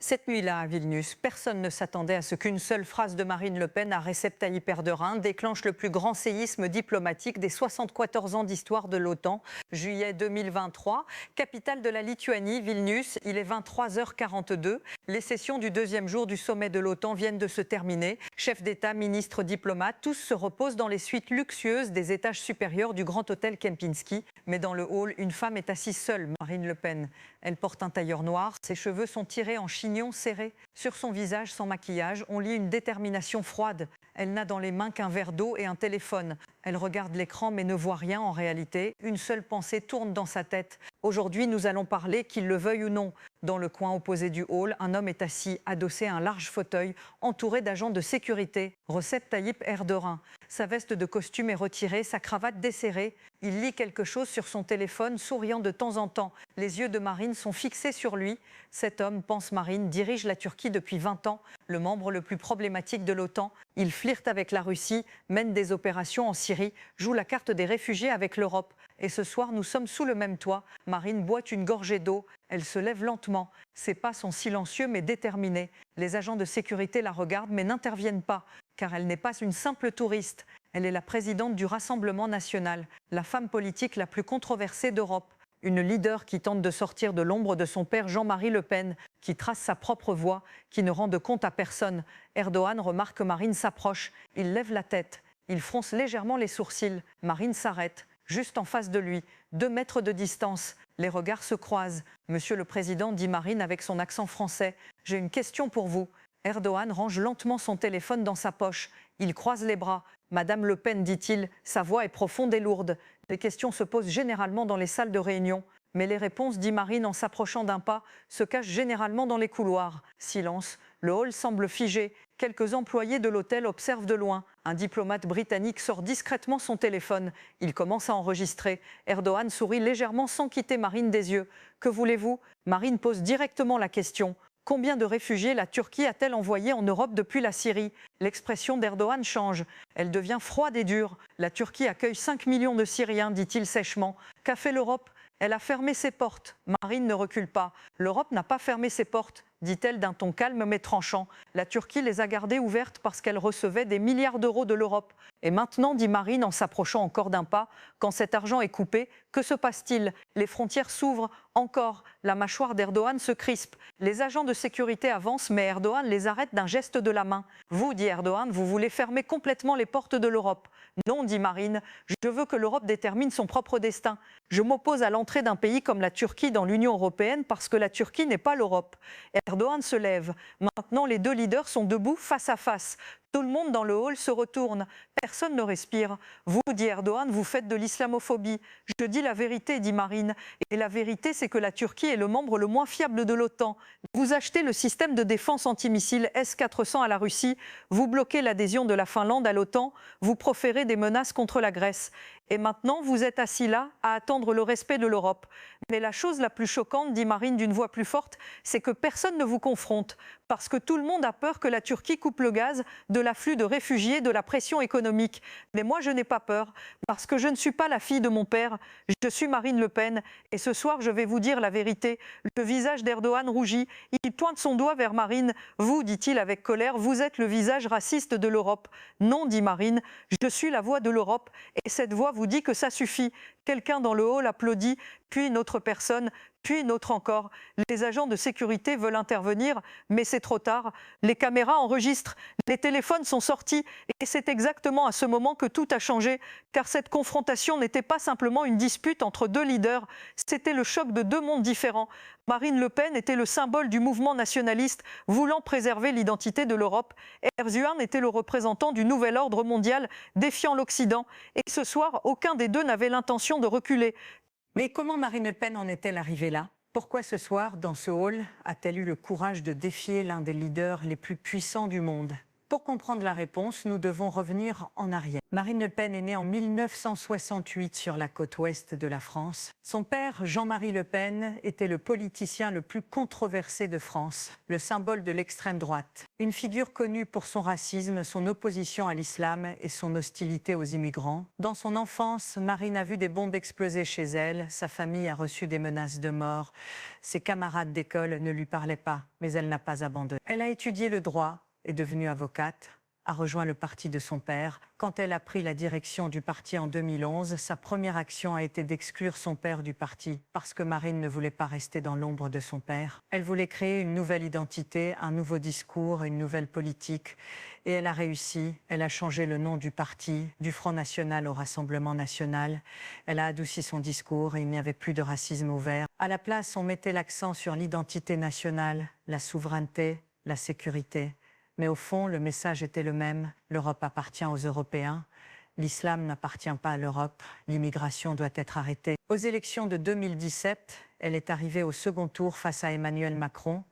Cette nuit-là, à Vilnius, personne ne s'attendait à ce qu'une seule phrase de Marine Le Pen à Recep Tayyip Erdogan déclenche le plus grand séisme diplomatique des 74 ans d'histoire de l'OTAN. Juillet 2023, capitale de la Lituanie, Vilnius, il est 23h42. Les sessions du deuxième jour du sommet de l'OTAN viennent de se terminer. Chefs d'État, ministres, diplomates, tous se reposent dans les suites luxueuses des étages supérieurs du grand hôtel Kempinski. Mais dans le hall, une femme est assise seule, Marine Le Pen. Elle porte un tailleur noir, ses cheveux sont tirés en chignon serré. Sur son visage, sans maquillage, on lit une détermination froide. Elle n'a dans les mains qu'un verre d'eau et un téléphone. Elle regarde l'écran mais ne voit rien en réalité. Une seule pensée tourne dans sa tête. Aujourd'hui, nous allons parler, qu'il le veuille ou non. Dans le coin opposé du hall, un homme est assis, adossé à un large fauteuil, entouré d'agents de sécurité. Recep Tayyip Erdogan. Sa veste de costume est retirée, sa cravate desserrée. Il lit quelque chose sur son téléphone, souriant de temps en temps. Les yeux de Marine sont fixés sur lui. Cet homme, pense Marine, dirige la Turquie depuis 20 ans, le membre le plus problématique de l'OTAN. Il flirte avec la Russie, mène des opérations en Syrie, joue la carte des réfugiés avec l'Europe. Et ce soir, nous sommes sous le même toit. Marine boit une gorgée d'eau. Elle se lève lentement. Ses pas sont silencieux mais déterminés. Les agents de sécurité la regardent mais n'interviennent pas, car elle n'est pas une simple touriste. Elle est la présidente du Rassemblement national, la femme politique la plus controversée d'Europe. Une leader qui tente de sortir de l'ombre de son père Jean-Marie Le Pen, qui trace sa propre voie, qui ne rend de compte à personne. Erdogan remarque que Marine s'approche. Il lève la tête. Il fronce légèrement les sourcils. Marine s'arrête, juste en face de lui, 2 mètres de distance. Les regards se croisent. Monsieur le Président, dit Marine avec son accent français, j'ai une question pour vous. Erdogan range lentement son téléphone dans sa poche. Il croise les bras. Madame Le Pen, dit-il, sa voix est profonde et lourde. Les questions se posent généralement dans les salles de réunion. Mais les réponses, dit Marine en s'approchant d'un pas, se cachent généralement dans les couloirs. Silence. Le hall semble figé. Quelques employés de l'hôtel observent de loin. Un diplomate britannique sort discrètement son téléphone. Il commence à enregistrer. Erdogan sourit légèrement sans quitter Marine des yeux. Que voulez-vous ? Marine pose directement la question. Combien de réfugiés la Turquie a-t-elle envoyé en Europe depuis la Syrie ? L'expression d'Erdogan change. Elle devient froide et dure. La Turquie accueille 5 millions de Syriens, dit-il sèchement. Qu'a fait l'Europe ? Elle a fermé ses portes. Marine ne recule pas. L'Europe n'a pas fermé ses portes, dit-elle d'un ton calme mais tranchant. La Turquie les a gardées ouvertes parce qu'elle recevait des milliards d'euros de l'Europe. Et maintenant, dit Marine en s'approchant encore d'un pas, quand cet argent est coupé, que se passe-t-il ? Les frontières s'ouvrent encore. La mâchoire d'Erdogan se crispe. Les agents de sécurité avancent, mais Erdogan les arrête d'un geste de la main. Vous, dit Erdogan, vous voulez fermer complètement les portes de l'Europe. Non, dit Marine, je veux que l'Europe détermine son propre destin. Je m'oppose à l'entrée d'un pays comme la Turquie dans l'Union européenne parce que la Turquie n'est pas l'Europe. Erdogan se lève. Maintenant, les 2 leaders sont debout face à face. Tout le monde dans le hall se retourne. Personne ne respire. Vous, dit Erdogan, vous faites de l'islamophobie. Je dis la vérité, dit Marine. Et la vérité, c'est que la Turquie est le membre le moins fiable de l'OTAN. Vous achetez le système de défense antimissile S-400 à la Russie. Vous bloquez l'adhésion de la Finlande à l'OTAN. Vous proférez des menaces contre la Grèce. Et maintenant, vous êtes assis là, à attendre le respect de l'Europe. Mais la chose la plus choquante, dit Marine d'une voix plus forte, c'est que personne ne vous confronte. Parce que tout le monde a peur que la Turquie coupe le gaz de l'afflux de réfugiés, de la pression économique. Mais moi, je n'ai pas peur, parce que je ne suis pas la fille de mon père. Je suis Marine Le Pen. Et ce soir, je vais vous dire la vérité. Le visage d'Erdogan rougit. Il pointe son doigt vers Marine. Vous, dit-il avec colère, vous êtes le visage raciste de l'Europe. Non, dit Marine, je suis la voix de l'Europe. Et cette voix vous dit que ça suffit. Quelqu'un dans le hall applaudit, puis une autre personne, puis une autre encore. Les agents de sécurité veulent intervenir, mais c'est trop tard. Les caméras enregistrent, les téléphones sont sortis, et c'est exactement à ce moment que tout a changé, car cette confrontation n'était pas simplement une dispute entre 2 leaders, c'était le choc de 2 mondes différents. Marine Le Pen était le symbole du mouvement nationaliste voulant préserver l'identité de l'Europe. Erdogan était le représentant du nouvel ordre mondial défiant l'Occident. Et ce soir, aucun des 2 n'avait l'intention de reculer. Mais comment Marine Le Pen en est-elle arrivée là ? Pourquoi ce soir, dans ce hall, a-t-elle eu le courage de défier l'un des leaders les plus puissants du monde ? Pour comprendre la réponse, nous devons revenir en arrière. Marine Le Pen est née en 1968 sur la côte ouest de la France. Son père, Jean-Marie Le Pen, était le politicien le plus controversé de France, le symbole de l'extrême droite. Une figure connue pour son racisme, son opposition à l'islam et son hostilité aux immigrants. Dans son enfance, Marine a vu des bombes exploser chez elle, sa famille a reçu des menaces de mort. Ses camarades d'école ne lui parlaient pas, mais elle n'a pas abandonné. Elle a étudié le droit, est devenue avocate, a rejoint le parti de son père. Quand elle a pris la direction du parti en 2011, sa première action a été d'exclure son père du parti, parce que Marine ne voulait pas rester dans l'ombre de son père. Elle voulait créer une nouvelle identité, un nouveau discours, une nouvelle politique. Et elle a réussi. Elle a changé le nom du parti, du Front National au Rassemblement National. Elle a adouci son discours et il n'y avait plus de racisme ouvert. À la place, on mettait l'accent sur l'identité nationale, la souveraineté, la sécurité. Mais au fond, le message était le même. L'Europe appartient aux Européens. L'islam n'appartient pas à l'Europe. L'immigration doit être arrêtée. Aux élections de 2017, elle est arrivée au second tour face à Emmanuel Macron.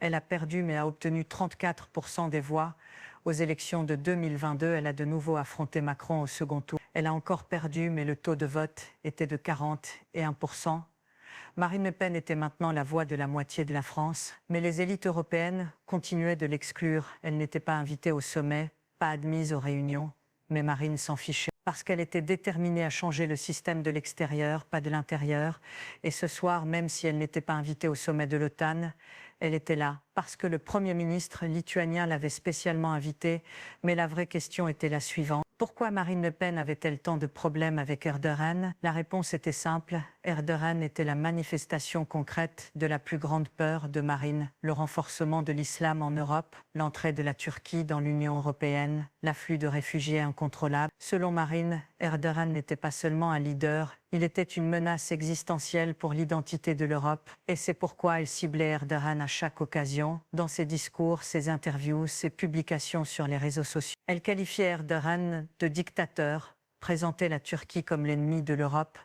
Elle a perdu mais a obtenu 34% des voix. Aux élections de 2022, elle a de nouveau affronté Macron au second tour. Elle a encore perdu mais le taux de vote était de 41%. Marine Le Pen était maintenant la voix de la moitié de la France, mais les élites européennes continuaient de l'exclure. Elle n'était pas invitée au sommet, pas admise aux réunions, mais Marine s'en fichait. Parce qu'elle était déterminée à changer le système de l'extérieur, pas de l'intérieur. Et ce soir, même si elle n'était pas invitée au sommet de l'OTAN, elle était là, parce que le Premier ministre lituanien l'avait spécialement invitée, mais la vraie question était la suivante. Pourquoi Marine Le Pen avait-elle tant de problèmes avec Erdogan? La réponse était simple. Erdogan était la manifestation concrète de la plus grande peur de Marine, le renforcement de l'islam en Europe, l'entrée de la Turquie dans l'Union européenne, l'afflux de réfugiés incontrôlable. Selon Marine, Erdogan n'était pas seulement un leader, il était une menace existentielle pour l'identité de l'Europe. Et c'est pourquoi elle ciblait Erdogan à chaque occasion, dans ses discours, ses interviews, ses publications sur les réseaux sociaux. Elle qualifiait Erdogan de dictateur, présentait la Turquie comme l'ennemi de l'Europe.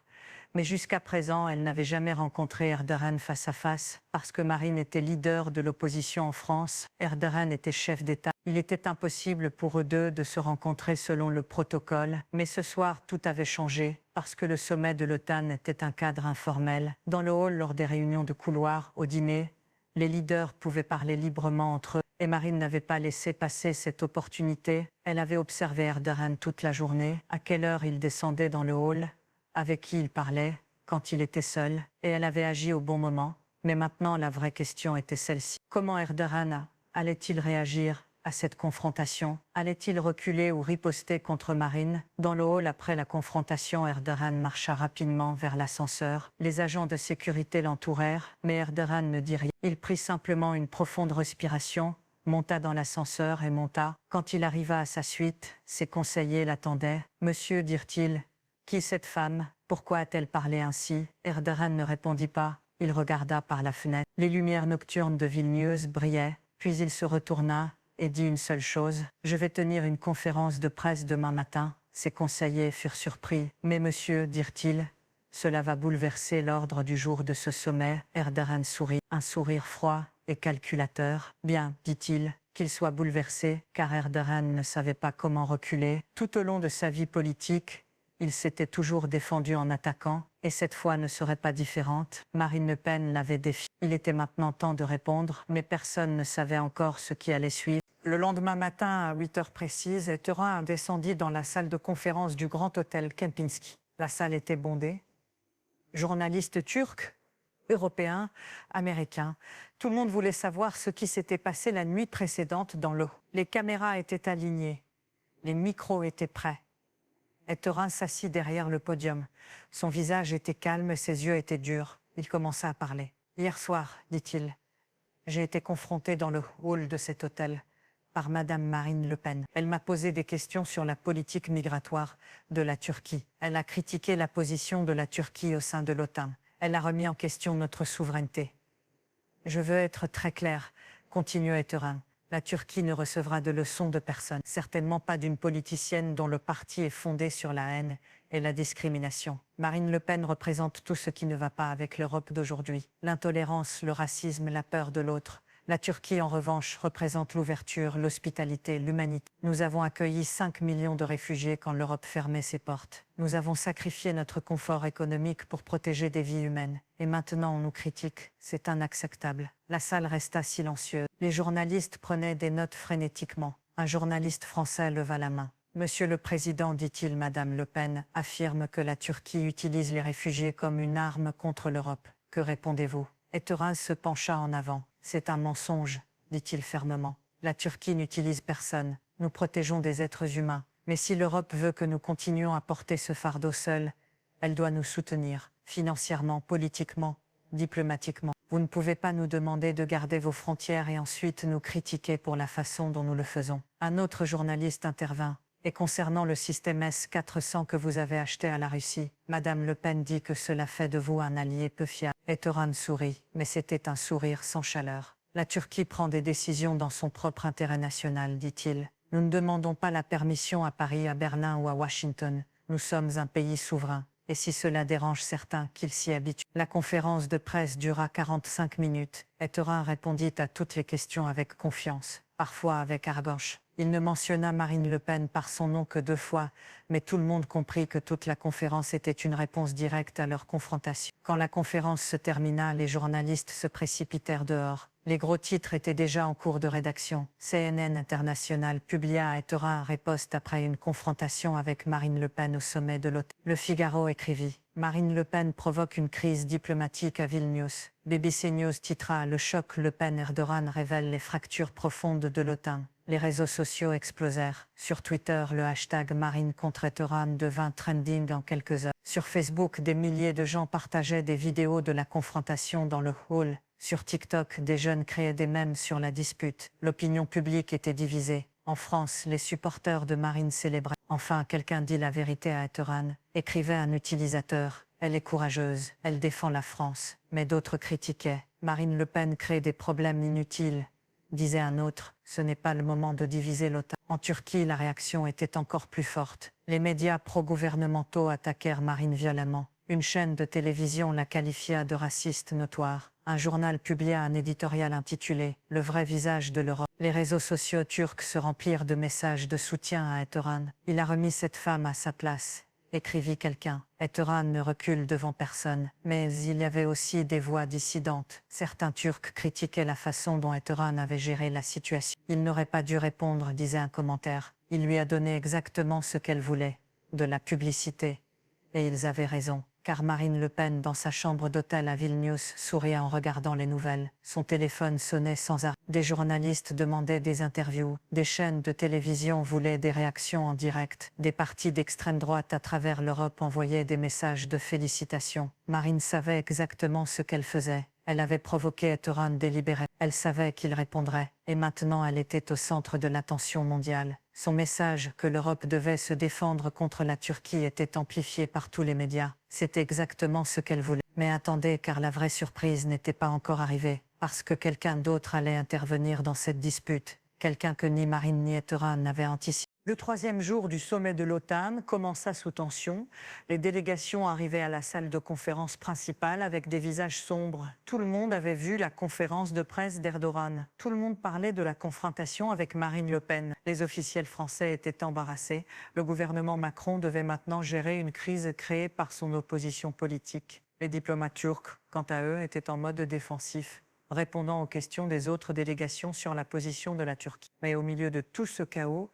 Mais jusqu'à présent, elle n'avait jamais rencontré Erdogan face à face, parce que Marine était leader de l'opposition en France. Erdogan était chef d'État. Il était impossible pour eux deux de se rencontrer selon le protocole. Mais ce soir, tout avait changé, parce que le sommet de l'OTAN était un cadre informel. Dans le hall, lors des réunions de couloir, au dîner, les leaders pouvaient parler librement entre eux. Et Marine n'avait pas laissé passer cette opportunité. Elle avait observé Erdogan toute la journée, à quelle heure il descendait dans le hall, avec qui il parlait, quand il était seul, et elle avait agi au bon moment. Mais maintenant, la vraie question était celle-ci. Comment Erdogan allait-il réagir à cette confrontation? Allait-il reculer ou riposter contre Marine? Dans le hall, après la confrontation, Erdogan marcha rapidement vers l'ascenseur. Les agents de sécurité l'entourèrent, mais Erdogan ne dit rien. Il prit simplement une profonde respiration, monta dans l'ascenseur et monta. Quand il arriva à sa suite, ses conseillers l'attendaient. « Monsieur, dirent-ils, qui est cette femme? Pourquoi a-t-elle parlé ainsi ?» Erdogan ne répondit pas. Il regarda par la fenêtre. Les lumières nocturnes de Vilnius brillaient. Puis il se retourna et dit une seule chose. « Je vais tenir une conférence de presse demain matin. » Ses conseillers furent surpris. « Mais monsieur, dirent-ils, cela va bouleverser l'ordre du jour de ce sommet. » Erdogan sourit, un sourire froid et calculateur. « Bien, dit-il, qu'il soit bouleversé, car Erdogan ne savait pas comment reculer. Tout au long de sa vie politique, il s'était toujours défendu en attaquant, et cette fois ne serait pas différente. Marine Le Pen l'avait défié. Il était maintenant temps de répondre, mais personne ne savait encore ce qui allait suivre. Le lendemain matin, à 8 heures précises, Erdogan descendit dans la salle de conférence du Grand Hôtel Kempinski. La salle était bondée. Journalistes turcs, européens, américains. Tout le monde voulait savoir ce qui s'était passé la nuit précédente dans l'eau. Les caméras étaient alignées. Les micros étaient prêts. Erdogan s'assit derrière le podium. Son visage était calme et ses yeux étaient durs. Il commença à parler. « Hier soir, dit-il, j'ai été confronté dans le hall de cet hôtel par Madame Marine Le Pen. Elle m'a posé des questions sur la politique migratoire de la Turquie. Elle a critiqué la position de la Turquie au sein de l'OTAN. Elle a remis en question notre souveraineté. Je veux être très clair, continua Erdogan. La Turquie ne recevra de leçons de personne, certainement pas d'une politicienne dont le parti est fondé sur la haine et la discrimination. Marine Le Pen représente tout ce qui ne va pas avec l'Europe d'aujourd'hui. L'intolérance, le racisme, la peur de l'autre. La Turquie, en revanche, représente l'ouverture, l'hospitalité, l'humanité. Nous avons accueilli 5 millions de réfugiés quand l'Europe fermait ses portes. Nous avons sacrifié notre confort économique pour protéger des vies humaines. Et maintenant, on nous critique. C'est inacceptable. La salle resta silencieuse. Les journalistes prenaient des notes frénétiquement. Un journaliste français leva la main. Monsieur le Président, dit-il, Madame Le Pen affirme que la Turquie utilise les réfugiés comme une arme contre l'Europe. Que répondez-vous? Etterhaz se pencha en avant. C'est un mensonge, dit-il fermement. La Turquie n'utilise personne. Nous protégeons des êtres humains. Mais si l'Europe veut que nous continuions à porter ce fardeau seul, elle doit nous soutenir, financièrement, politiquement, diplomatiquement. Vous ne pouvez pas nous demander de garder vos frontières et ensuite nous critiquer pour la façon dont nous le faisons. Un autre journaliste intervint. Et concernant le système S-400 que vous avez acheté à la Russie, Madame Le Pen dit que cela fait de vous un allié peu fiable. Etterhaz sourit, mais c'était un sourire sans chaleur. La Turquie prend des décisions dans son propre intérêt national, dit-il. Nous ne demandons pas la permission à Paris, à Berlin ou à Washington. Nous sommes un pays souverain. Et si cela dérange certains, qu'ils s'y habituent. La conférence de presse dura 45 minutes. Etterhaz répondit à toutes les questions avec confiance, parfois avec arrogance. Il ne mentionna Marine Le Pen par son nom que 2 fois, mais tout le monde comprit que toute la conférence était une réponse directe à leur confrontation. Quand la conférence se termina, les journalistes se précipitèrent dehors. Les gros titres étaient déjà en cours de rédaction. CNN International publia à Etterhaz un riposte après une confrontation avec Marine Le Pen au sommet de l'OTAN. Le Figaro écrivit « Marine Le Pen provoque une crise diplomatique à Vilnius ». BBC News titra « Le choc Le Pen-Erdogan révèle les fractures profondes de l'OTAN ». Les réseaux sociaux explosèrent. Sur Twitter, le hashtag Marine contre Erdogan devint trending en quelques heures. Sur Facebook, des milliers de gens partageaient des vidéos de la confrontation dans le hall. Sur TikTok, des jeunes créaient des mèmes sur la dispute. L'opinion publique était divisée. En France, les supporters de Marine célébraient. Enfin, quelqu'un dit la vérité à Etterhaz, écrivait un utilisateur. Elle est courageuse, elle défend la France. Mais d'autres critiquaient. Marine Le Pen crée des problèmes inutiles. Disait un autre, ce n'est pas le moment de diviser l'OTAN. En Turquie, la réaction était encore plus forte. Les médias pro-gouvernementaux attaquèrent Marine violemment. Une chaîne de télévision la qualifia de raciste notoire. Un journal publia un éditorial intitulé « Le vrai visage de l'Europe ». Les réseaux sociaux turcs se remplirent de messages de soutien à Etterhaz. Il a remis cette femme à sa place, écrivit quelqu'un. Etterhaz ne recule devant personne, mais il y avait aussi des voix dissidentes. Certains Turcs critiquaient la façon dont Etterhaz avait géré la situation. Il n'aurait pas dû répondre, disait un commentaire. Il lui a donné exactement ce qu'elle voulait, de la publicité. Et ils avaient raison. Car Marine Le Pen, dans sa chambre d'hôtel à Vilnius, souriait en regardant les nouvelles. Son téléphone sonnait sans arrêt. Des journalistes demandaient des interviews. Des chaînes de télévision voulaient des réactions en direct. Des partis d'extrême droite à travers l'Europe envoyaient des messages de félicitations. Marine savait exactement ce qu'elle faisait. Elle avait provoqué Etterhaz délibérément. Elle savait qu'il répondrait. Et maintenant elle était au centre de l'attention mondiale. Son message, que l'Europe devait se défendre contre la Turquie, était amplifié par tous les médias. C'était exactement ce qu'elle voulait. Mais attendez, car la vraie surprise n'était pas encore arrivée. Parce que quelqu'un d'autre allait intervenir dans cette dispute. Quelqu'un que ni Marine ni Etterhaz n'avaient anticipé. Le 3e jour du sommet de l'OTAN commença sous tension. Les délégations arrivaient à la salle de conférence principale avec des visages sombres. Tout le monde avait vu la conférence de presse d'Erdogan. Tout le monde parlait de la confrontation avec Marine Le Pen. Les officiels français étaient embarrassés. Le gouvernement Macron devait maintenant gérer une crise créée par son opposition politique. Les diplomates turcs, quant à eux, étaient en mode défensif, répondant aux questions des autres délégations sur la position de la Turquie. Mais au milieu de tout ce chaos,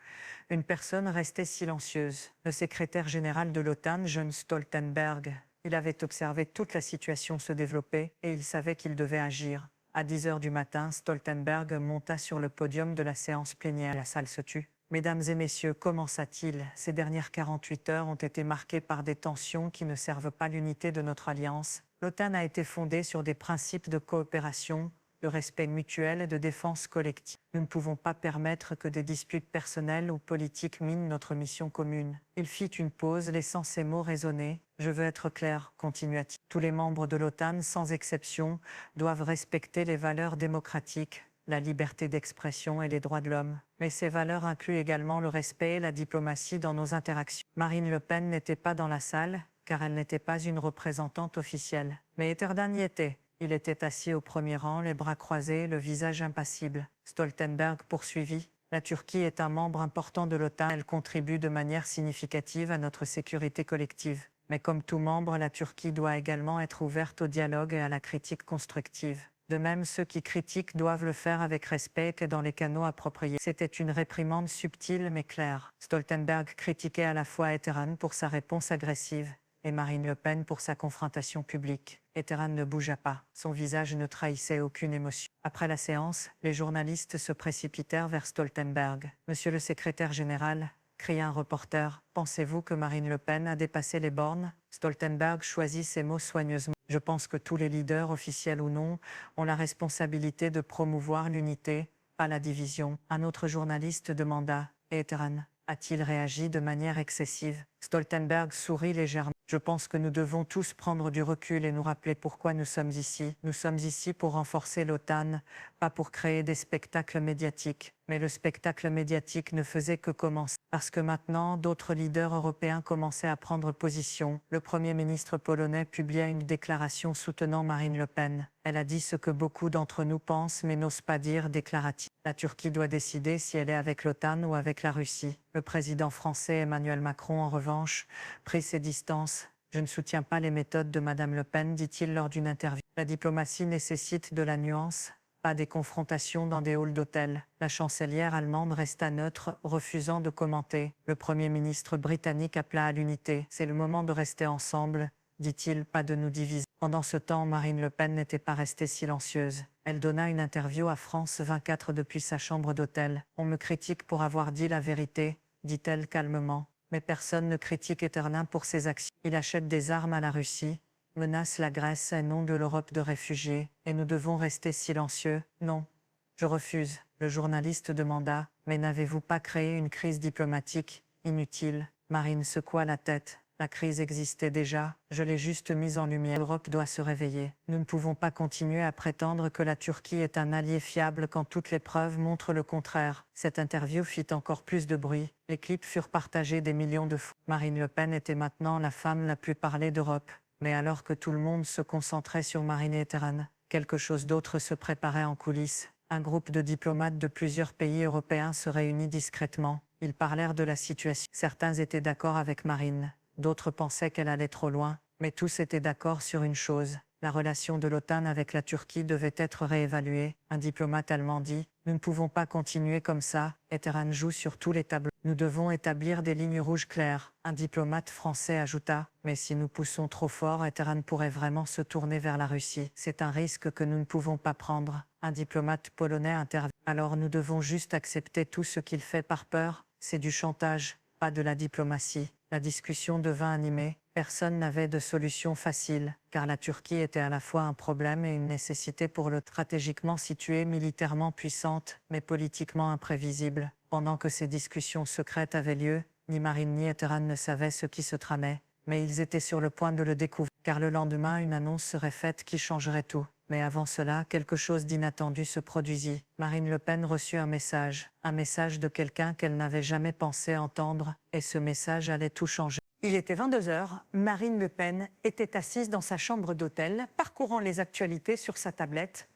une personne restait silencieuse. Le secrétaire général de l'OTAN, Jens Stoltenberg. Il avait observé toute la situation se développer et il savait qu'il devait agir. À 10 h du matin, Stoltenberg monta sur le podium de la séance plénière. La salle se tut. Mesdames et messieurs, commença-t-il, ces dernières 48 heures ont été marquées par des tensions qui ne servent pas l'unité de notre alliance. L'OTAN a été fondée sur des principes de coopération, de respect mutuel et de défense collective. Nous ne pouvons pas permettre que des disputes personnelles ou politiques minent notre mission commune. Il fit une pause, laissant ces mots résonner. « Je veux être clair », continua-t-il. Tous les membres de l'OTAN, sans exception, doivent respecter les valeurs démocratiques, la liberté d'expression et les droits de l'homme. Mais ces valeurs incluent également le respect et la diplomatie dans nos interactions. Marine Le Pen n'était pas dans la salle, car elle n'était pas une représentante officielle. Mais Etterhaz y était. Il était assis au premier rang, les bras croisés, le visage impassible. Stoltenberg poursuivit. La Turquie est un membre important de l'OTAN. Elle contribue de manière significative à notre sécurité collective. Mais comme tout membre, la Turquie doit également être ouverte au dialogue et à la critique constructive. De même, ceux qui critiquent doivent le faire avec respect et dans les canaux appropriés. C'était une réprimande subtile mais claire. Stoltenberg critiquait à la fois Erdogan pour sa réponse agressive et Marine Le Pen pour sa confrontation publique. Erdogan ne bougea pas. Son visage ne trahissait aucune émotion. Après la séance, les journalistes se précipitèrent vers Stoltenberg. « Monsieur le secrétaire général », cria un reporter, « pensez-vous que Marine Le Pen a dépassé les bornes ?» Stoltenberg choisit ses mots soigneusement. « Je pense que tous les leaders, officiels ou non, ont la responsabilité de promouvoir l'unité, pas la division. » Un autre journaliste demanda, « Et Erdogan a-t-il réagi de manière excessive ?» Stoltenberg sourit légèrement. « Je pense que nous devons tous prendre du recul et nous rappeler pourquoi nous sommes ici. Nous sommes ici pour renforcer l'OTAN, pas pour créer des spectacles médiatiques. » Mais le spectacle médiatique ne faisait que commencer. Parce que maintenant, d'autres leaders européens commençaient à prendre position. Le Premier ministre polonais publia une déclaration soutenant Marine Le Pen. Elle a dit ce que beaucoup d'entre nous pensent mais n'osent pas dire, déclara-t-il. La Turquie doit décider si elle est avec l'OTAN ou avec la Russie. Le président français Emmanuel Macron, en revanche, prit ses distances. « Je ne soutiens pas les méthodes de Madame Le Pen », dit-il lors d'une interview. La diplomatie nécessite de la nuance, pas des confrontations dans des halls d'hôtel. La chancelière allemande resta neutre, refusant de commenter. Le Premier ministre britannique appela à l'unité. « C'est le moment de rester ensemble », dit-il, « pas de nous diviser ». Pendant ce temps, Marine Le Pen n'était pas restée silencieuse. Elle donna une interview à France 24 depuis sa chambre d'hôtel. « On me critique pour avoir dit la vérité », dit-elle calmement. Mais personne ne critique Erdogan pour ses actions. Il achète des armes à la Russie, menace la Grèce et non de l'Europe de réfugiés, et nous devons rester silencieux. Non, je refuse. Le journaliste demanda, mais n'avez-vous pas créé une crise diplomatique inutile? Marine secoua la tête. La crise existait déjà, je l'ai juste mise en lumière. L'Europe doit se réveiller. Nous ne pouvons pas continuer à prétendre que la Turquie est un allié fiable quand toutes les preuves montrent le contraire. Cette interview fit encore plus de bruit. Les clips furent partagés des millions de fois. Marine Le Pen était maintenant la femme la plus parlée d'Europe. Mais alors que tout le monde se concentrait sur Marine et Erdogan, quelque chose d'autre se préparait en coulisses. Un groupe de diplomates de plusieurs pays européens se réunit discrètement. Ils parlèrent de la situation. Certains étaient d'accord avec Marine. D'autres pensaient qu'elle allait trop loin, mais tous étaient d'accord sur une chose. La relation de l'OTAN avec la Turquie devait être réévaluée. Un diplomate allemand dit « Nous ne pouvons pas continuer comme ça, Erdogan joue sur tous les tableaux. Nous devons établir des lignes rouges claires. » Un diplomate français ajouta « Mais si nous poussons trop fort, Erdogan pourrait vraiment se tourner vers la Russie. C'est un risque que nous ne pouvons pas prendre. » Un diplomate polonais intervint. « Alors nous devons juste accepter tout ce qu'il fait par peur. C'est du chantage, pas de la diplomatie. » La discussion devint animée. Personne n'avait de solution facile, car la Turquie était à la fois un problème et une nécessité pour le stratégiquement située, militairement puissante, mais politiquement imprévisible. Pendant que ces discussions secrètes avaient lieu, ni Marine ni Erdogan ne savaient ce qui se tramait, mais ils étaient sur le point de le découvrir, car le lendemain, une annonce serait faite qui changerait tout. Mais avant cela, quelque chose d'inattendu se produisit. Marine Le Pen reçut un message de quelqu'un qu'elle n'avait jamais pensé entendre, et ce message allait tout changer. Il était 22 heures, Marine Le Pen était assise dans sa chambre d'hôtel, parcourant les actualités sur sa tablette.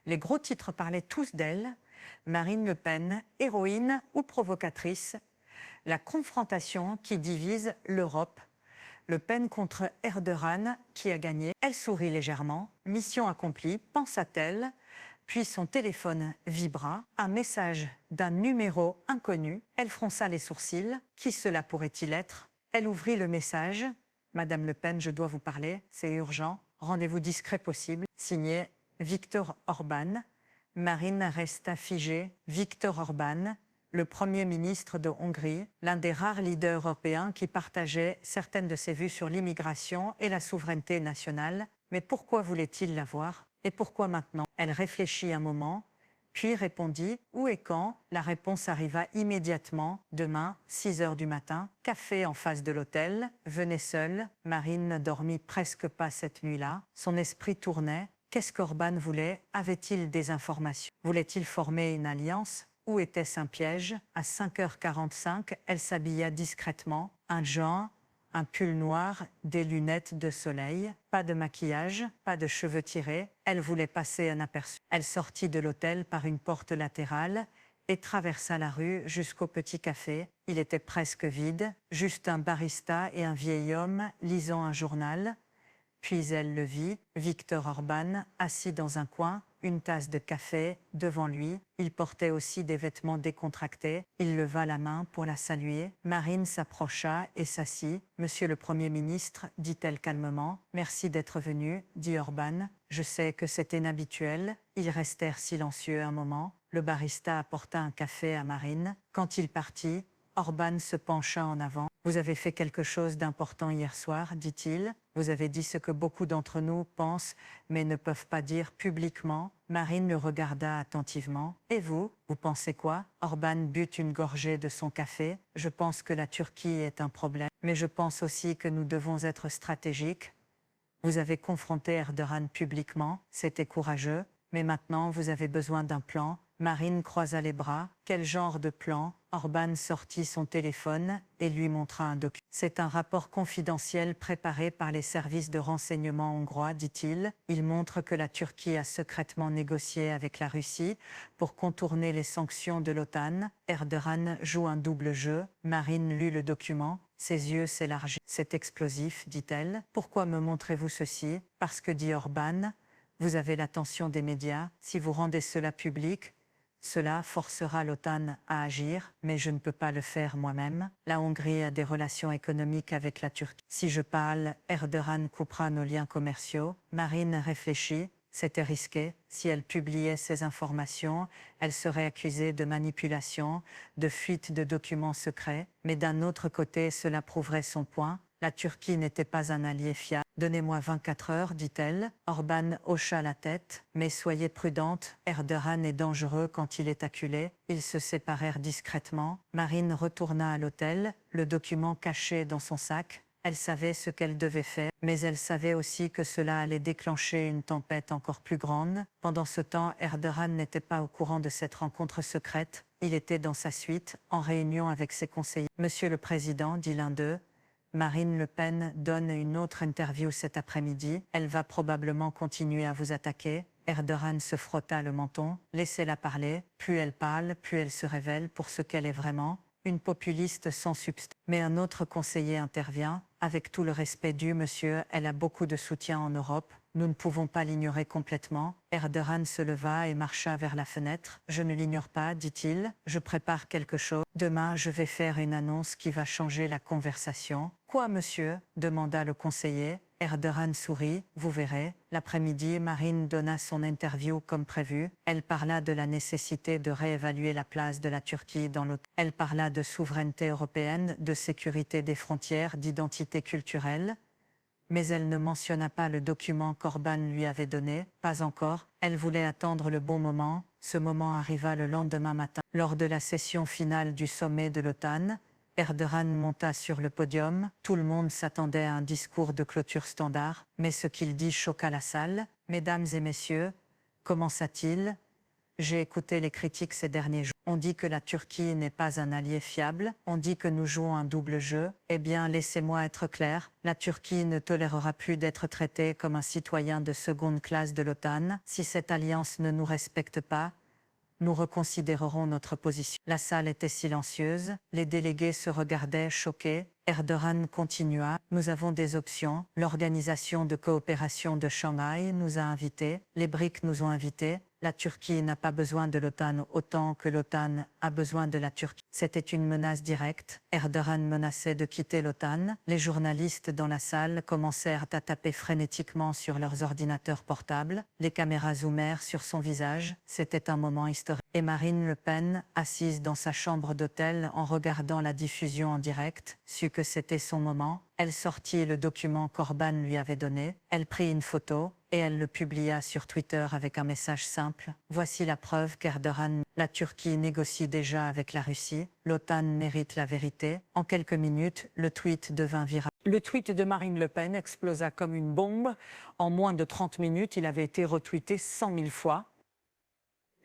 Les gros titres parlaient tous d'elle. Marine Le Pen, héroïne ou provocatrice. La confrontation qui divise l'Europe. Le Pen contre Erdogan, qui a gagné. Elle sourit légèrement. Mission accomplie, pensa-t-elle. Puis son téléphone vibra. Un message d'un numéro inconnu. Elle fronça les sourcils. Qui cela pourrait-il être? Elle ouvrit le message. « Madame Le Pen, je dois vous parler. C'est urgent. Rendez-vous discret possible. » Signé Viktor Orban. Marine resta figée. Viktor Orban, le Premier ministre de Hongrie, l'un des rares leaders européens qui partageait certaines de ses vues sur l'immigration et la souveraineté nationale. Mais pourquoi voulait-il la voir? Et pourquoi maintenant? Elle réfléchit un moment, puis répondit « Où et quand ?» La réponse arriva immédiatement, demain, 6 heures du matin. Café en face de l'hôtel, venez seule. Marine ne dormit presque pas cette nuit-là. Son esprit tournait. Qu'est-ce qu'Orban voulait? Avait-il des informations? Voulait-il former une alliance? Ou était-ce un piège? À 5h45, elle s'habilla discrètement. Un jean, un pull noir, des lunettes de soleil, pas de maquillage, pas de cheveux tirés. Elle voulait passer inaperçue. Elle sortit de l'hôtel par une porte latérale et traversa la rue jusqu'au petit café. Il était presque vide, juste un barista et un vieil homme lisant un journal. Puis elle le vit, Viktor Orban, assis dans un coin, une tasse de café devant lui. Il portait aussi des vêtements décontractés. Il leva la main pour la saluer. Marine s'approcha et s'assit. « Monsieur le Premier ministre, dit-elle calmement. « Merci d'être venu, dit Orban. Je sais que c'est inhabituel. » Ils restèrent silencieux un moment. Le barista apporta un café à Marine. Quand il partit, Orban se pencha en avant. « Vous avez fait quelque chose d'important hier soir, dit-il. Vous avez dit ce que beaucoup d'entre nous pensent, mais ne peuvent pas dire publiquement. » Marine le regarda attentivement. « Et vous, vous pensez quoi ?» Orban but une gorgée de son café. « Je pense que la Turquie est un problème, mais je pense aussi que nous devons être stratégiques. Vous avez confronté Erdogan publiquement, c'était courageux, mais maintenant vous avez besoin d'un plan. » Marine croisa les bras. « Quel genre de plan ?» Orban sortit son téléphone et lui montra un document. « C'est un rapport confidentiel préparé par les services de renseignement hongrois, dit-il. Il montre que la Turquie a secrètement négocié avec la Russie pour contourner les sanctions de l'OTAN. Erdogan joue un double jeu. » Marine lut le document. Ses yeux s'élargirent. « C'est explosif, dit-elle. Pourquoi me montrez-vous ceci ? Parce que, dit Orban, vous avez l'attention des médias. Si vous rendez cela public, cela forcera l'OTAN à agir, mais je ne peux pas le faire moi-même. La Hongrie a des relations économiques avec la Turquie. Si je parle, Erdogan coupera nos liens commerciaux. » Marine réfléchit. C'était risqué. Si elle publiait ces informations, elle serait accusée de manipulation, de fuite de documents secrets. Mais d'un autre côté, cela prouverait son point. La Turquie n'était pas un allié fiable. « Donnez-moi 24 heures, dit-elle. Orban hocha la tête. « Mais soyez prudente, Erdogan est dangereux quand il est acculé. » Ils se séparèrent discrètement. Marine retourna à l'hôtel, le document caché dans son sac. Elle savait ce qu'elle devait faire, mais elle savait aussi que cela allait déclencher une tempête encore plus grande. Pendant ce temps, Erdogan n'était pas au courant de cette rencontre secrète. Il était dans sa suite, en réunion avec ses conseillers. « Monsieur le Président, dit l'un d'eux, Marine Le Pen donne une autre interview cet après-midi. Elle va probablement continuer à vous attaquer. » Erdogan se frotta le menton. « Laissez-la parler. Plus elle parle, plus elle se révèle pour ce qu'elle est vraiment. Une populiste sans substance. » Mais un autre conseiller intervient. « Avec tout le respect dû, monsieur, elle a beaucoup de soutien en Europe. Nous ne pouvons pas l'ignorer complètement. » Erdogan se leva et marcha vers la fenêtre. « Je ne l'ignore pas, dit-il. Je prépare quelque chose. Demain, je vais faire une annonce qui va changer la conversation. »« Quoi, monsieur ?» demanda le conseiller. Erdogan sourit. « Vous verrez. » L'après-midi, Marine donna son interview comme prévu. Elle parla de la nécessité de réévaluer la place de la Turquie dans l'OTAN. Elle parla de souveraineté européenne, de sécurité des frontières, d'identité culturelle. Mais elle ne mentionna pas le document qu'Orban lui avait donné, pas encore. Elle voulait attendre le bon moment. Ce moment arriva le lendemain matin. Lors de la session finale du sommet de l'OTAN, Erdogan monta sur le podium. Tout le monde s'attendait à un discours de clôture standard, mais ce qu'il dit choqua la salle. « Mesdames et messieurs, » commença-t-il, « j'ai écouté les critiques ces derniers jours. On dit que la Turquie n'est pas un allié fiable. On dit que nous jouons un double jeu. Eh bien, laissez-moi être clair. La Turquie ne tolérera plus d'être traitée comme un citoyen de seconde classe de l'OTAN. Si cette alliance ne nous respecte pas, nous reconsidérerons notre position. » La salle était silencieuse. Les délégués se regardaient choqués. Erdogan continua. « Nous avons des options. L'Organisation de coopération de Shanghai nous a invités. Les BRICS nous ont invités. La Turquie n'a pas besoin de l'OTAN autant que l'OTAN a besoin de la Turquie. » C'était une menace directe. Erdogan menaçait de quitter l'OTAN. Les journalistes dans la salle commencèrent à taper frénétiquement sur leurs ordinateurs portables. Les caméras zoomèrent sur son visage. C'était un moment historique. Et Marine Le Pen, assise dans sa chambre d'hôtel en regardant la diffusion en direct, sut que c'était son moment. Elle sortit le document qu'Orban lui avait donné. Elle prit une photo et elle le publia sur Twitter avec un message simple. « Voici la preuve qu'Erdogan, la Turquie négocie déjà avec la Russie. L'OTAN mérite la vérité. » En quelques minutes, le tweet devint viral. Le tweet de Marine Le Pen explosa comme une bombe. En moins de 30 minutes, il avait été retweeté 100 000 fois.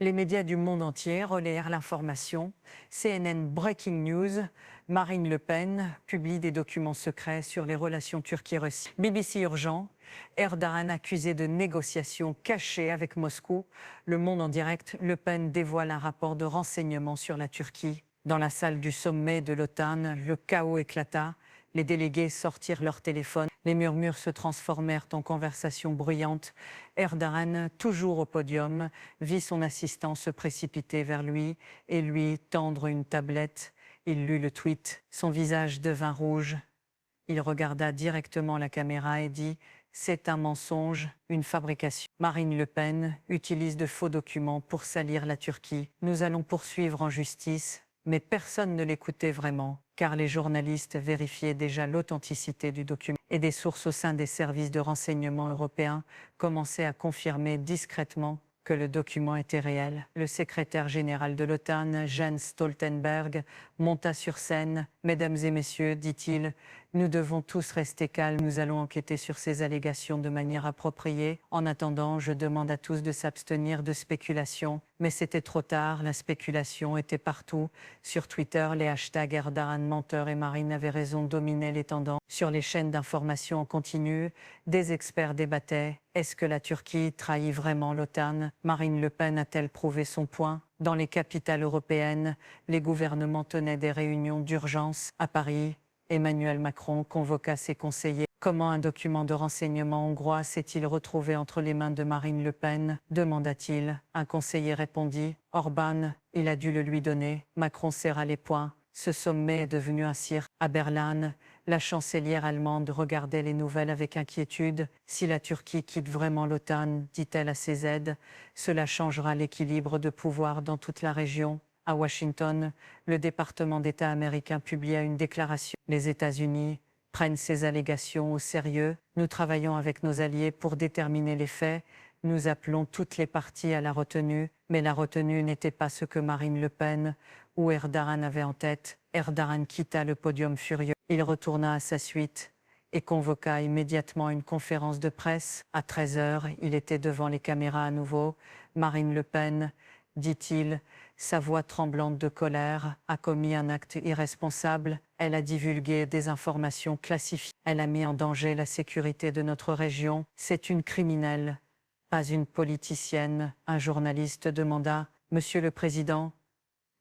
Les médias du monde entier relayèrent l'information. CNN Breaking News, Marine Le Pen publie des documents secrets sur les relations Turquie-Russie. BBC Urgent, Erdogan accusé de négociations cachées avec Moscou. Le Monde en direct, Le Pen dévoile un rapport de renseignement sur la Turquie. Dans la salle du sommet de l'OTAN, le chaos éclata. Les délégués sortirent leur téléphone. Les murmures se transformèrent en conversations bruyantes. Erdogan, toujours au podium, vit son assistant se précipiter vers lui et lui tendre une tablette. Il lut le tweet. Son visage devint rouge. Il regarda directement la caméra et dit « C'est un mensonge, une fabrication ». Marine Le Pen utilise de faux documents pour salir la Turquie. Nous allons poursuivre en justice. Mais personne ne l'écoutait vraiment, car les journalistes vérifiaient déjà l'authenticité du document. Et des sources au sein des services de renseignement européens commençaient à confirmer discrètement que le document était réel. Le secrétaire général de l'OTAN, Jens Stoltenberg, monta sur scène. « Mesdames et messieurs, dit-il, nous devons tous rester calmes. Nous allons enquêter sur ces allégations de manière appropriée. En attendant, je demande à tous de s'abstenir de spéculation. » Mais c'était trop tard, la spéculation était partout. Sur Twitter, les hashtags Erdogan menteur et Marine avait raison dominaient les tendances. Sur les chaînes d'information en continu, des experts débattaient. Est-ce que la Turquie trahit vraiment l'OTAN? Marine Le Pen a-t-elle prouvé son point? Dans les capitales européennes, les gouvernements tenaient des réunions d'urgence. À Paris, Emmanuel Macron convoqua ses conseillers. Comment un document de renseignement hongrois s'est-il retrouvé entre les mains de Marine Le Pen? Demanda-t-il. Un conseiller répondit. Orban, il a dû le lui donner. Macron serra les poings. Ce sommet est devenu un cirque. À Berlin, la chancelière allemande regardait les nouvelles avec inquiétude. Si la Turquie quitte vraiment l'OTAN, dit-elle à ses aides, cela changera l'équilibre de pouvoir dans toute la région. À Washington, le département d'État américain publia une déclaration. Les États-Unis prennent ces allégations au sérieux. Nous travaillons avec nos alliés pour déterminer les faits. Nous appelons toutes les parties à la retenue. Mais la retenue n'était pas ce que Marine Le Pen ou Erdogan avaient en tête. Erdogan quitta le podium furieux. Il retourna à sa suite et convoqua immédiatement une conférence de presse. À 13h, il était devant les caméras à nouveau. Marine Le Pen, dit-il, sa voix tremblante de colère, a commis un acte irresponsable. Elle a divulgué des informations classifiées. Elle a mis en danger la sécurité de notre région. C'est une criminelle, pas une politicienne. Un journaliste demanda « Monsieur le Président,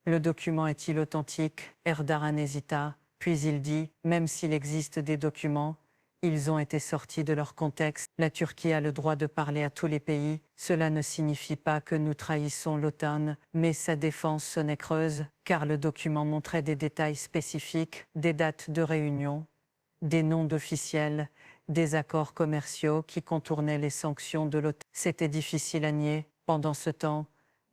le document est-il authentique ?» Erdogan hésita, puis il dit « Même s'il existe des documents, ils ont été sortis de leur contexte. La Turquie a le droit de parler à tous les pays. Cela ne signifie pas que nous trahissons l'OTAN, mais sa défense sonnait creuse, car le document montrait des détails spécifiques, des dates de réunion, des noms d'officiels, des accords commerciaux qui contournaient les sanctions de l'OTAN. C'était difficile à nier. Pendant ce temps,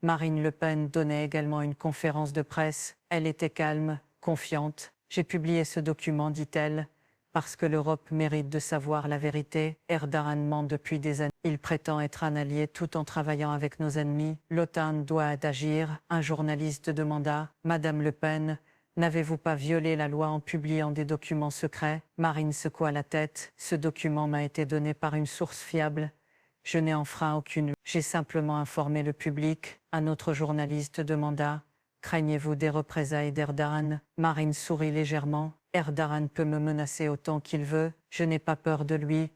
Marine Le Pen donnait également une conférence de presse. Elle était calme, confiante. « J'ai publié ce document, dit-elle, parce que l'Europe mérite de savoir la vérité. Erdogan ment depuis des années. Il prétend être un allié tout en travaillant avec nos ennemis. L'OTAN doit agir. » Un journaliste demanda « Madame Le Pen, n'avez-vous pas violé la loi en publiant des documents secrets ?» Marine secoua la tête. « Ce document m'a été donné par une source fiable. Je n'ai enfreint aucune loi. J'ai simplement informé le public. » Un autre journaliste demanda « Craignez-vous des représailles d'Erdogan ?» Marine sourit légèrement. « Erdogan peut me menacer autant qu'il veut. Je n'ai pas peur de lui.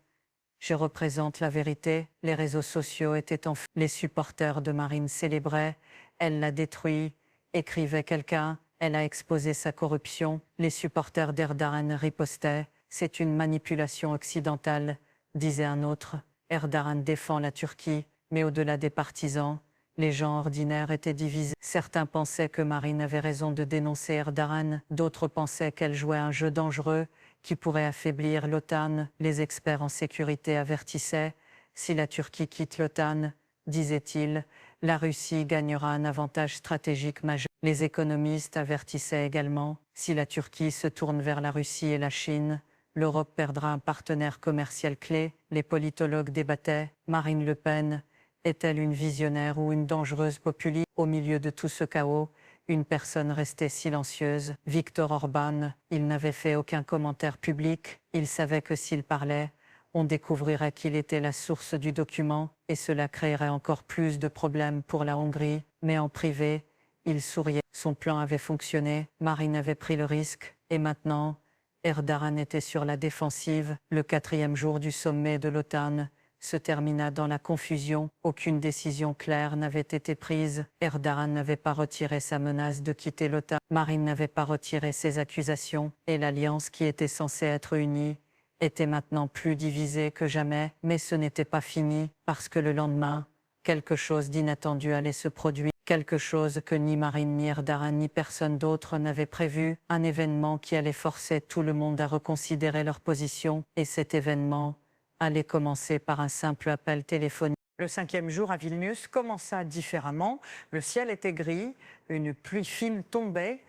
Je représente la vérité. » Les réseaux sociaux étaient en feu. Les supporters de Marine célébraient. « Elle l'a détruit », écrivait quelqu'un. « Elle a exposé sa corruption. » Les supporters d'Erdogan ripostaient. « C'est une manipulation occidentale », disait un autre. Erdogan défend la Turquie, mais au-delà des partisans, les gens ordinaires étaient divisés. Certains pensaient que Marine avait raison de dénoncer Erdogan, d'autres pensaient qu'elle jouait un jeu dangereux qui pourrait affaiblir l'OTAN. Les experts en sécurité avertissaient « Si la Turquie quitte l'OTAN, disait-il, la Russie gagnera un avantage stratégique majeur. » Les économistes avertissaient également « Si la Turquie se tourne vers la Russie et la Chine, l'Europe perdra un partenaire commercial clé. » Les politologues débattaient. Marine Le Pen est-elle une visionnaire ou une dangereuse populiste? Au milieu de tout ce chaos, une personne restait silencieuse. Viktor Orban, il n'avait fait aucun commentaire public. Il savait que s'il parlait, on découvrirait qu'il était la source du document et cela créerait encore plus de problèmes pour la Hongrie. Mais en privé, il souriait. Son plan avait fonctionné, Marine avait pris le risque et maintenant, Erdogan était sur la défensive. Le 4e jour du sommet de l'OTAN se termina dans la confusion. Aucune décision claire n'avait été prise. Erdogan n'avait pas retiré sa menace de quitter l'OTAN. Marine n'avait pas retiré ses accusations. Et l'alliance qui était censée être unie était maintenant plus divisée que jamais. Mais ce n'était pas fini, parce que le lendemain, quelque chose d'inattendu allait se produire. Quelque chose que ni Marine, ni Erdogan, ni personne d'autre n'avait prévu. Un événement qui allait forcer tout le monde à reconsidérer leur position. Et cet événement allait commencer par un simple appel téléphonique. Le 5e jour à Vilnius commença différemment. Le ciel était gris, une pluie fine tombait.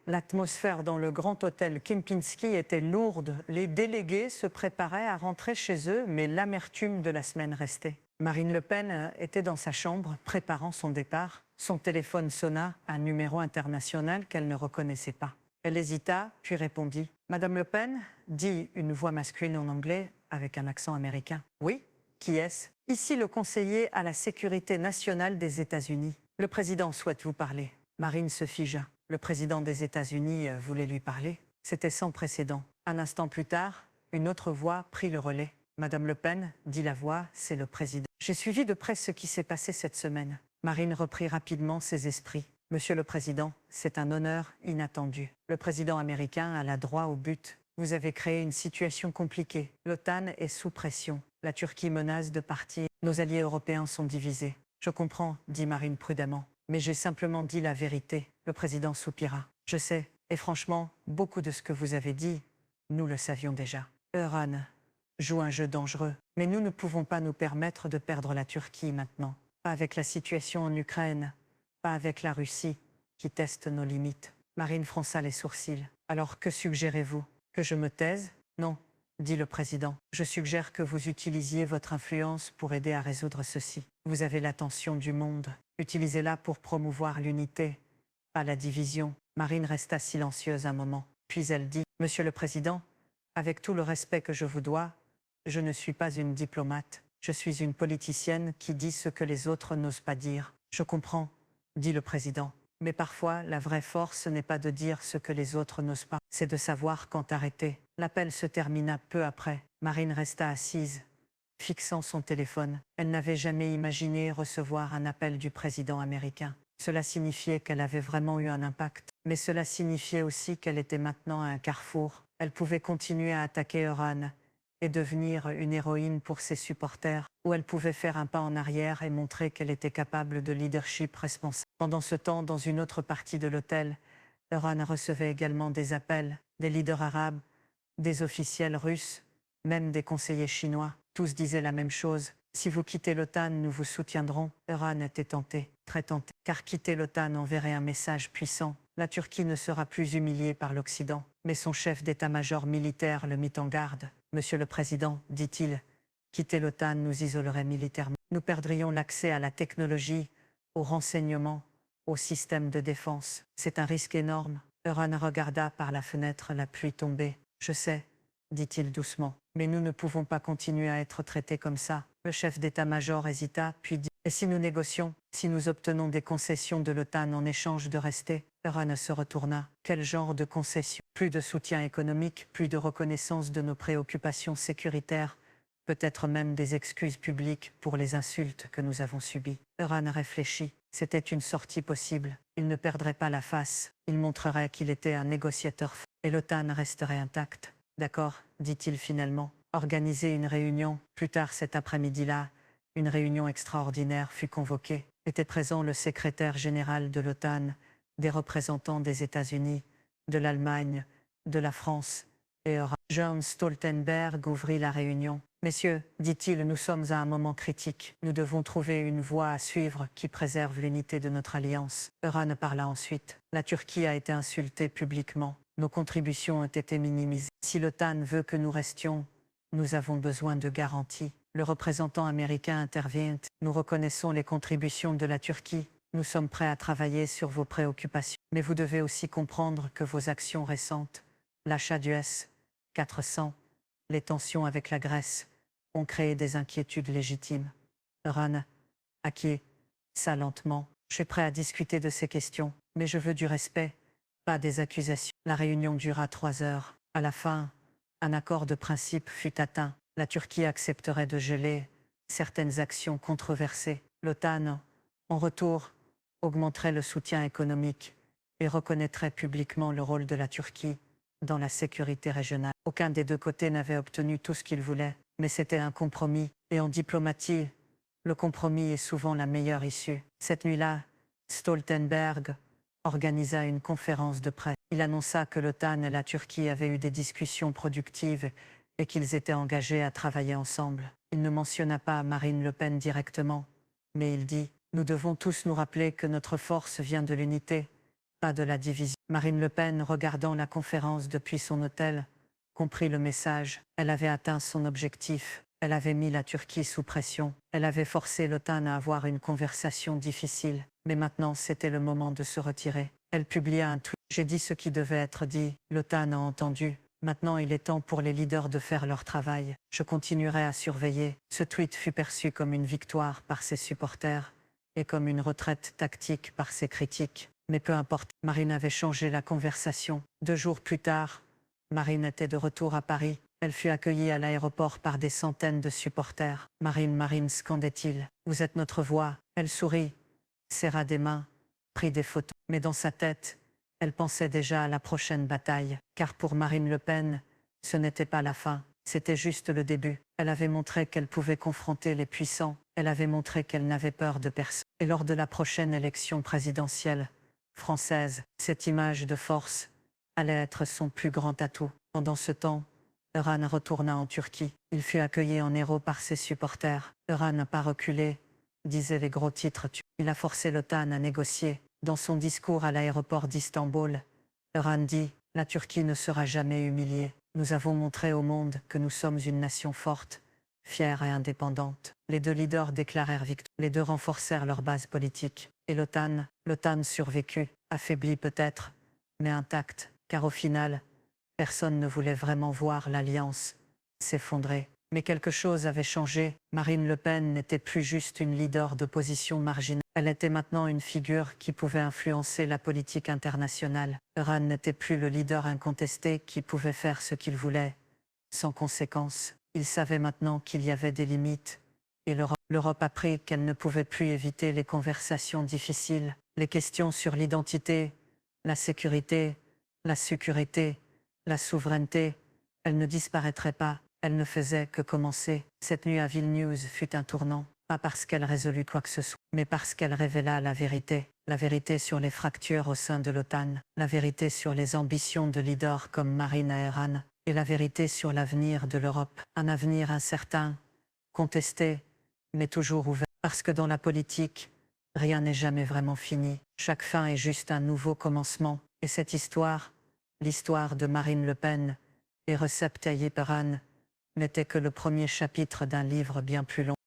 L'atmosphère dans le grand hôtel Kempinski était lourde. Les délégués se préparaient à rentrer chez eux, mais l'amertume de la semaine restait. Marine Le Pen était dans sa chambre, préparant son départ. Son téléphone sonna, un numéro international qu'elle ne reconnaissait pas. Elle hésita, puis répondit. « Madame Le Pen ?» dit une voix masculine en anglais avec un accent américain. « Oui, qui est-ce » ? « Ici le conseiller à la sécurité nationale des États-Unis. Le président souhaite vous parler. » Marine se figea. Le président des États-Unis voulait lui parler. C'était sans précédent. Un instant plus tard, une autre voix prit le relais. « Madame Le Pen, dit la voix, c'est le président. J'ai suivi de près ce qui s'est passé cette semaine. » Marine reprit rapidement ses esprits. « Monsieur le Président, c'est un honneur inattendu. Le président américain alla droit au but. Vous avez créé une situation compliquée. L'OTAN est sous pression. La Turquie menace de partir. Nos alliés européens sont divisés. »« Je comprends, dit Marine prudemment. Mais j'ai simplement dit la vérité. » Le président soupira. « Je sais, et franchement, beaucoup de ce que vous avez dit, nous le savions déjà. Erdogan joue un jeu dangereux. Mais nous ne pouvons pas nous permettre de perdre la Turquie maintenant. Pas avec la situation en Ukraine, pas avec la Russie, qui teste nos limites. » Marine fronça les sourcils. « Alors que suggérez-vous ? Que je me taise ? Non, dit le président. Je suggère que vous utilisiez votre influence pour aider à résoudre ceci. Vous avez l'attention du monde. Utilisez-la pour promouvoir l'unité, pas la division. » Marine resta silencieuse un moment. Puis elle dit, « Monsieur le Président, avec tout le respect que je vous dois, je ne suis pas une diplomate. Je suis une politicienne qui dit ce que les autres n'osent pas dire. » Je comprends, dit le président. Mais parfois, la vraie force n'est pas de dire ce que les autres n'osent pas, c'est de savoir quand arrêter. L'appel se termina peu après. Marine resta assise, fixant son téléphone. Elle n'avait jamais imaginé recevoir un appel du président américain. Cela signifiait qu'elle avait vraiment eu un impact. Mais cela signifiait aussi qu'elle était maintenant à un carrefour. Elle pouvait continuer à attaquer Erdogan et devenir une héroïne pour ses supporters, ou elle pouvait faire un pas en arrière et montrer qu'elle était capable de leadership responsable. Pendant ce temps, dans une autre partie de l'hôtel, Erdogan recevait également des appels, des leaders arabes, des officiels russes, même des conseillers chinois. Tous disaient la même chose. « Si vous quittez l'OTAN, nous vous soutiendrons. » Erdogan était tenté, très tenté, car quitter l'OTAN enverrait un message puissant. La Turquie ne sera plus humiliée par l'Occident. Mais son chef d'état-major militaire le mit en garde. « Monsieur le Président, dit-il, quitter l'OTAN nous isolerait militairement. Nous perdrions l'accès à la technologie, aux renseignements, au système de défense. C'est un risque énorme. » Erdogan regarda par la fenêtre la pluie tomber. « Je sais, dit-il doucement, mais nous ne pouvons pas continuer à être traités comme ça. » Le chef d'état-major hésita, puis dit « Et si nous négocions, si nous obtenons des concessions de l'OTAN en échange de rester ?» Erdogan se retourna. Quel genre de concessions? Plus de soutien économique, plus de reconnaissance de nos préoccupations sécuritaires, peut-être même des excuses publiques pour les insultes que nous avons subies. Erdogan réfléchit. C'était une sortie possible. Il ne perdrait pas la face. Il montrerait qu'il était un négociateur fort. Et l'OTAN resterait intacte. D'accord, dit-il finalement. Organiser une réunion. Plus tard cet après-midi-là, une réunion extraordinaire fut convoquée. Était présent le secrétaire général de l'OTAN, des représentants des États-Unis, de l'Allemagne, de la France et Europe. Jens Stoltenberg ouvrit la réunion. « Messieurs, dit-il, nous sommes à un moment critique. Nous devons trouver une voie à suivre qui préserve l'unité de notre alliance. » Erdogan parla ensuite. « La Turquie a été insultée publiquement. Nos contributions ont été minimisées. Si l'OTAN veut que nous restions, nous avons besoin de garanties. » Le représentant américain intervient. « Nous reconnaissons les contributions de la Turquie. Nous sommes prêts à travailler sur vos préoccupations. Mais vous devez aussi comprendre que vos actions récentes, l'achat du S-400, les tensions avec la Grèce, ont créé des inquiétudes légitimes. Erhan acquiert ça lentement. Je suis prêt à discuter de ces questions, mais je veux du respect, pas des accusations. La réunion dura 3 heures. À la fin, un accord de principe fut atteint. La Turquie accepterait de geler certaines actions controversées. L'OTAN, en retour, augmenterait le soutien économique et reconnaîtrait publiquement le rôle de la Turquie dans la sécurité régionale. Aucun des deux côtés n'avait obtenu tout ce qu'il voulait, mais c'était un compromis. Et en diplomatie, le compromis est souvent la meilleure issue. Cette nuit-là, Stoltenberg organisa une conférence de presse. Il annonça que l'OTAN et la Turquie avaient eu des discussions productives et qu'ils étaient engagés à travailler ensemble. Il ne mentionna pas Marine Le Pen directement, mais il dit « Nous devons tous nous rappeler que notre force vient de l'unité, pas de la division. » Marine Le Pen, regardant la conférence depuis son hôtel, comprit le message. Elle avait atteint son objectif. Elle avait mis la Turquie sous pression. Elle avait forcé l'OTAN à avoir une conversation difficile. Mais maintenant, c'était le moment de se retirer. Elle publia un tweet. « J'ai dit ce qui devait être dit. L'OTAN a entendu. Maintenant, il est temps pour les leaders de faire leur travail. Je continuerai à surveiller. » Ce tweet fut perçu comme une victoire par ses supporters et comme une retraite tactique par ses critiques. Mais peu importe, Marine avait changé la conversation. 2 jours plus tard, Marine était de retour à Paris. Elle fut accueillie à l'aéroport par des centaines de supporters. « Marine, Marine » scandait-il. « Vous êtes notre voix. » Elle sourit, serra des mains, prit des photos. Mais dans sa tête, elle pensait déjà à la prochaine bataille. Car pour Marine Le Pen, ce n'était pas la fin. C'était juste le début. Elle avait montré qu'elle pouvait confronter les puissants. Elle avait montré qu'elle n'avait peur de personne. Et lors de la prochaine élection présidentielle française, cette image de force allait être son plus grand atout. Pendant ce temps, Erhan retourna en Turquie. Il fut accueilli en héros par ses supporters. Erhan n'a pas reculé, disaient les gros titres. Il a forcé l'OTAN à négocier. Dans son discours à l'aéroport d'Istanbul, Erhan dit « La Turquie ne sera jamais humiliée. Nous avons montré au monde que nous sommes une nation forte, fière et indépendante. » Les 2 leaders déclarèrent victoire. Les 2 renforcèrent leur base politique. Et l'OTAN survécut, affaibli peut-être, mais intacte, car au final, personne ne voulait vraiment voir l'alliance s'effondrer. Mais quelque chose avait changé. Marine Le Pen n'était plus juste une leader d'opposition marginale. Elle était maintenant une figure qui pouvait influencer la politique internationale. Erhan n'était plus le leader incontesté qui pouvait faire ce qu'il voulait, sans conséquence. Il savait maintenant qu'il y avait des limites. Et l'Europe apprit qu'elle ne pouvait plus éviter les conversations difficiles, les questions sur l'identité, la sécurité, la souveraineté. Elle ne disparaîtrait pas. Elle ne faisait que commencer. Cette nuit à Vilnius fut un tournant, pas parce qu'elle résolut quoi que ce soit, mais parce qu'elle révéla la vérité sur les fractures au sein de l'OTAN, la vérité sur les ambitions de leaders comme Marine et Erhan, et la vérité sur l'avenir de l'Europe. Un avenir incertain, contesté, mais toujours ouvert. Parce que dans la politique, rien n'est jamais vraiment fini. Chaque fin est juste un nouveau commencement. Et cette histoire, l'histoire de Marine Le Pen et Recep Tayyip Erhan, n'était que le premier chapitre d'un livre bien plus long.